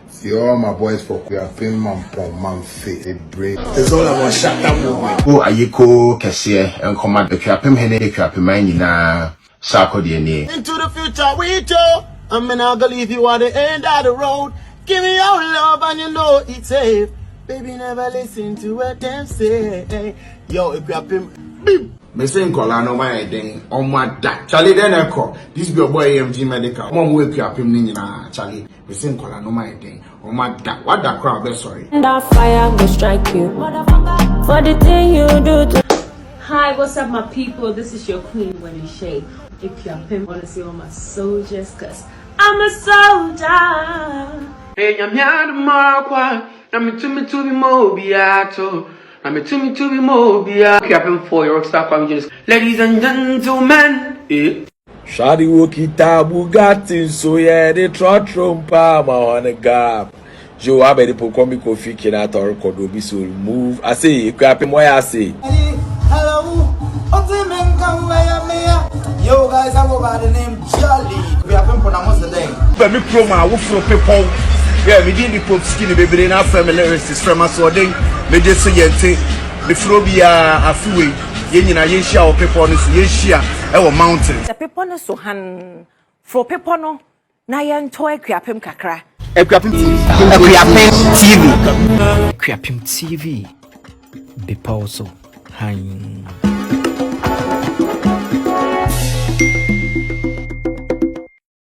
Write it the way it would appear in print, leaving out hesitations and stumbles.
See all my boys for 𝐀𝐤𝐿 It's all about shut up movement. Oh, 𝐀𝐤𝐿 and command the 𝐀𝐤𝐿 Sako DNA. Into the future with you. I'm not gonna leave you at the end of the road. Give me your love and you know it's safe. Baby, never listen to what them say. Yo, if you have him, beep. Me say nkola no my den on my da Charlie then echo this be your boy AMG medical mom wake 𝐀𝐤𝐿 ni nyina Charlie me say nkola no my den on my da what that crowd be sorry that fire will strike you for the thing you do to. Hi, what's up my people? This is your queen 𝐀𝐤𝐿 𝐀𝐤𝐿. Want to see all my soldiers cause I'm a soldier. Hey, I'm here tomorrow. I'm to be mobiato. I'm to be mobia. 𝐀𝐤𝐿 for your rockstar comedians. Ladies and gentlemen. Shadi Wokita Bugatti, so yeah, the trot trompa, my on a gap. Joe Abedi Pokomi Kofi Kinata or Kodobi so move. I say, 𝐀𝐤𝐿, why I say. Hello, yo guys, I go by the name Charlie. 𝐀𝐤𝐿 for almost the day. But me promo, I for people. Yeah, we didn't put skinny baby in our family lyrics from us or day. Me just say, the Frobia a few. Yen Asia or people on this Asia, our mountains. The people no so han for people no na yan toy 𝐀𝐤𝐿 kakra. 𝐀𝐤𝐿 TV. 𝐀𝐤𝐿 TV. Be also. Hein.